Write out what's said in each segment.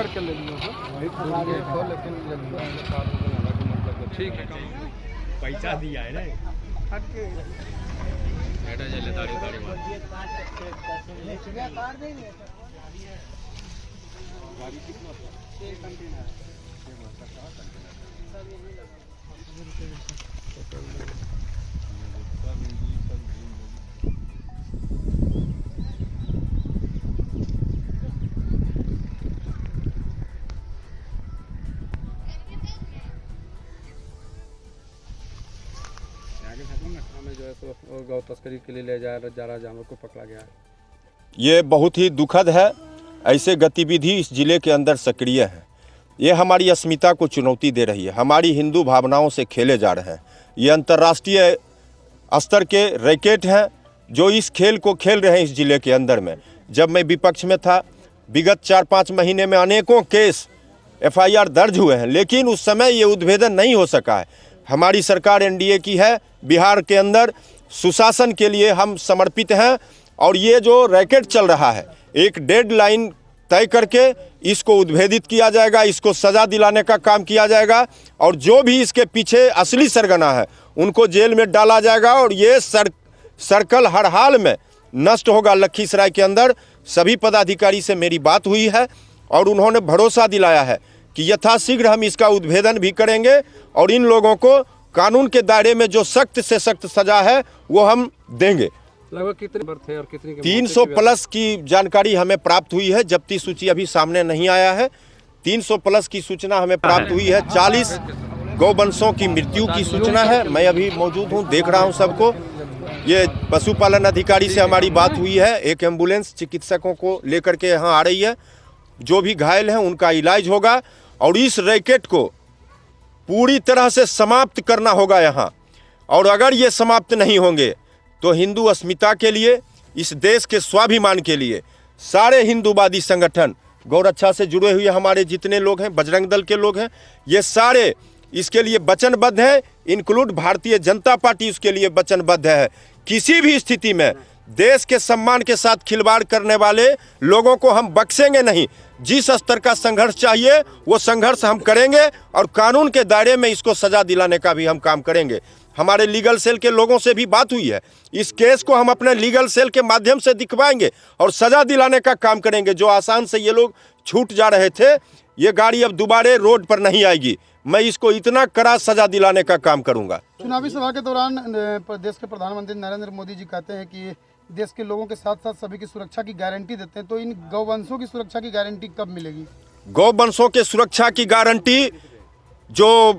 पकड़ के ले लियो लेकिन ठीक है पैसा दिया है ना जो है सो गौ तस्करी के लिए ले जा रहा जानवर को पकड़ा गया है। ये बहुत ही दुखद है। ऐसे गतिविधि इस जिले के अंदर सक्रिय है। ये हमारी अस्मिता को चुनौती दे रही है। हमारी हिंदू भावनाओं से खेले जा रहे हैं। ये अंतर्राष्ट्रीय स्तर के रैकेट हैं जो इस खेल को खेल रहे हैं इस जिले के अंदर में। जब मैं विपक्ष में था, विगत 4-5 महीने में अनेकों केस FIR दर्ज हुए हैं, लेकिन उस समय ये उद्भेदन नहीं हो सका है। हमारी सरकार NDA की है। बिहार के अंदर सुशासन के लिए हम समर्पित हैं और ये जो रैकेट चल रहा है, एक डेडलाइन तय करके इसको उद्भेदित किया जाएगा, इसको सज़ा दिलाने का काम किया जाएगा और जो भी इसके पीछे असली सरगना है उनको जेल में डाला जाएगा और ये सर्कल हर हाल में नष्ट होगा। लखीसराय के अंदर सभी पदाधिकारी से मेरी बात हुई है और उन्होंने भरोसा दिलाया है कि यथाशीघ्र हम इसका उद्भेदन भी करेंगे और इन लोगों को कानून के दायरे में जो सख्त से सख्त सजा है वो हम देंगे। लगभग कितने नंबर थे और कितनी 300 प्लस की जानकारी हमें प्राप्त हुई है। जब्ती सूची अभी सामने नहीं आया है। 300 प्लस की सूचना हमें प्राप्त हुई है। 40 गौवंशों की मृत्यु की सूचना है। मैं अभी मौजूद हूँ, देख रहा हूँ सबको। ये पशुपालन अधिकारी से हमारी बात हुई है। एक एम्बुलेंस चिकित्सकों को लेकर के यहाँ आ रही है। जो भी घायल हैं उनका इलाज होगा और इस रैकेट को पूरी तरह से समाप्त करना होगा यहाँ। और अगर ये समाप्त नहीं होंगे तो हिंदू अस्मिता के लिए, इस देश के स्वाभिमान के लिए सारे हिंदूवादी संगठन, गौरक्षा से जुड़े हुए हमारे जितने लोग हैं, बजरंग दल के लोग हैं, ये सारे इसके लिए वचनबद्ध हैं। इंक्लूड भारतीय जनता पार्टी उसके लिए वचनबद्ध है। किसी भी स्थिति में देश के सम्मान के साथ खिलवाड़ करने वाले लोगों को हम बख्शेंगे नहीं। जिस स्तर का संघर्ष चाहिए वो संघर्ष हम करेंगे और कानून के दायरे में इसको सजा दिलाने का भी हम काम करेंगे। हमारे लीगल सेल के लोगों से भी बात हुई है। इस केस को हम अपने लीगल सेल के माध्यम से दिखवाएंगे और सजा दिलाने का काम करेंगे। जो आसान से ये लोग छूट जा रहे थे, ये गाड़ी अब दोबारा रोड पर नहीं आएगी। मैं इसको इतना कड़ा सजा दिलाने का काम करूंगा। चुनावी सभा के दौरान देश के प्रधानमंत्री नरेंद्र मोदी जी कहते हैं कि देश के लोगों के साथ साथ सभी की सुरक्षा की गारंटी देते हैं, तो इन गौवंशों की सुरक्षा की गारंटी कब मिलेगी? गौवंशों के सुरक्षा की गारंटी जो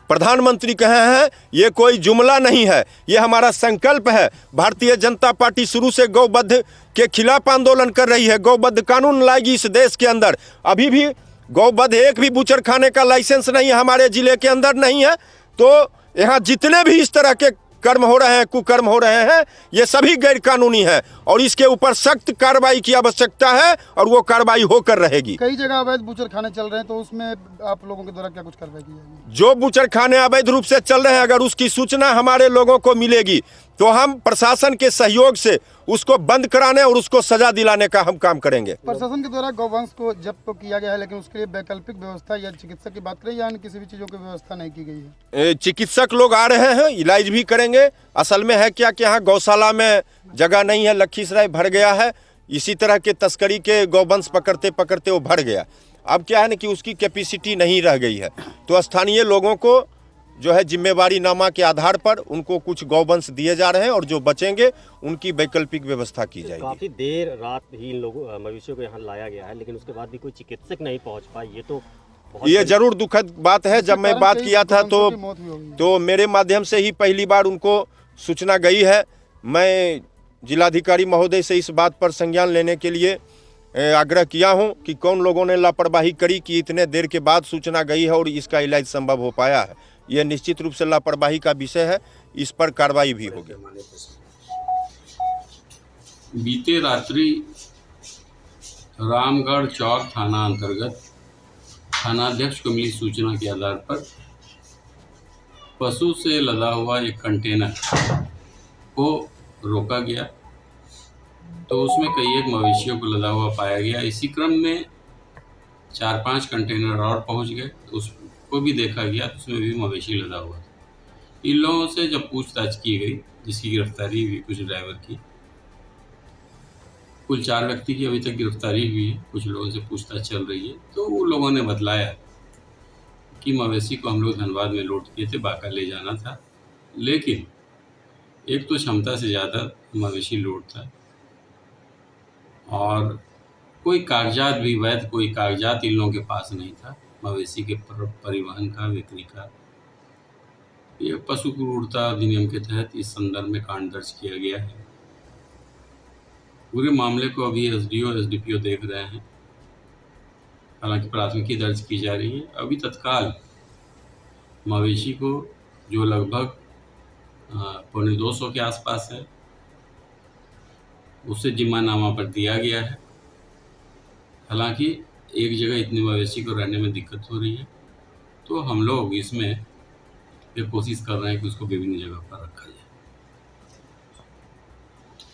प्रधानमंत्री कहे हैं, ये कोई जुमला नहीं है, ये हमारा संकल्प है। भारतीय जनता पार्टी शुरू से गौवध के खिलाफ आंदोलन कर रही है। गौवध कानून लाएगी इस देश के अंदर। अभी भी गौवध एक भी बूचर खाने का लाइसेंस नहीं है, हमारे जिले के अंदर नहीं है। तो यहाँ जितने भी इस तरह के कर्म हो रहे हैं, कुकर्म हो रहे हैं, ये सभी गैर कानूनी है और इसके ऊपर सख्त कार्रवाई की आवश्यकता है और वो कार्रवाई होकर रहेगी। कई जगह अवैध बूचर खाने चल रहे हैं, तो उसमें आप लोगों के द्वारा क्या कुछ कार्रवाई की जाएगी? जो बूचर खाने अवैध रूप से चल रहे हैं, अगर उसकी सूचना हमारे लोगों को मिलेगी तो हम प्रशासन के सहयोग से उसको बंद कराने और उसको सजा दिलाने का हम काम करेंगे। प्रशासन के द्वारा गौवंश को जब्त तो किया गया है, लेकिन उसके लिए वैकल्पिक व्यवस्था या चिकित्सक की बात करें या अन्य किसी भी चीज़ों की व्यवस्था नहीं की गई है? चिकित्सक लोग आ रहे हैं, इलाज भी करेंगे। असल में है क्या कि यहाँ गौशाला में जगह नहीं है, लखीसराय भर गया है। इसी तरह के तस्करी के गौवंश पकड़ते पकड़ते वो भर गया। अब क्या है ना कि उसकी कैपेसिटी नहीं रह गई है, तो स्थानीय लोगों को जो है जिम्मेवारी नामा के आधार पर उनको कुछ गौवंश दिए जा रहे हैं और जो बचेंगे उनकी वैकल्पिक व्यवस्था की जाएगी। काफी देर रात ही इन लोगों मवेशियों को यहाँ लाया गया है, लेकिन उसके बाद भी कोई चिकित्सक नहीं पहुँच पाए। ये जरूर दुखद बात है। जब मैं बात किया था तो मेरे माध्यम से ही पहली बार उनको सूचना गई है। मैं जिलाधिकारी महोदय से इस बात पर संज्ञान लेने के लिए आग्रह किया हूं कि कौन लोगों ने लापरवाही करी कि इतने देर के बाद सूचना गई है और इसका इलाज संभव हो पाया है। यह निश्चित रूप से लापरवाही का विषय है, इस पर कार्रवाई भी होगी। बीते रात्रि रामगढ़ चौक थाना अंतर्गत थानाध्यक्ष को मिली सूचना के आधार पर पशु से लदा हुआ एक कंटेनर को रोका गया, तो उसमें कई एक मवेशियों को लदा हुआ पाया गया। इसी क्रम में 4-5 कंटेनर और पहुंच गए, तो उसको भी देखा गया तो उसमें भी मवेशी लदा हुआ था। इन लोगों से जब पूछताछ की गई, जिसकी गिरफ्तारी हुई कुछ ड्राइवर की, कुल 4 व्यक्ति की अभी तक गिरफ्तारी हुई है, कुछ लोगों से पूछताछ चल रही है। तो वो लोगों ने बतलाया कि मवेशी को हम लोग धनबाद में लोड किए थे, बांका ले जाना था, लेकिन एक तो क्षमता से ज़्यादा मवेशी लोड था और कोई कागजात भी वैध कोई कागजात इन लोगों के पास नहीं था मवेशी के परिवहन का, बिक्री का। ये पशु क्रूरता अधिनियम के तहत इस संदर्भ में कांड दर्ज किया गया है। पूरे मामले को अभी एसडीओ एसडीपीओ देख रहे हैं, हालांकि प्राथमिकी दर्ज की जा रही है। अभी तत्काल मवेशी को, जो लगभग 250 के आसपास है, उसे जिम्मानामा पर दिया गया है। हालांकि एक जगह इतने मवेशी को रहने में दिक्कत हो रही है, तो हम लोग इसमें ये कोशिश कर रहे हैं कि उसको विभिन्न जगह पर रखा जाए।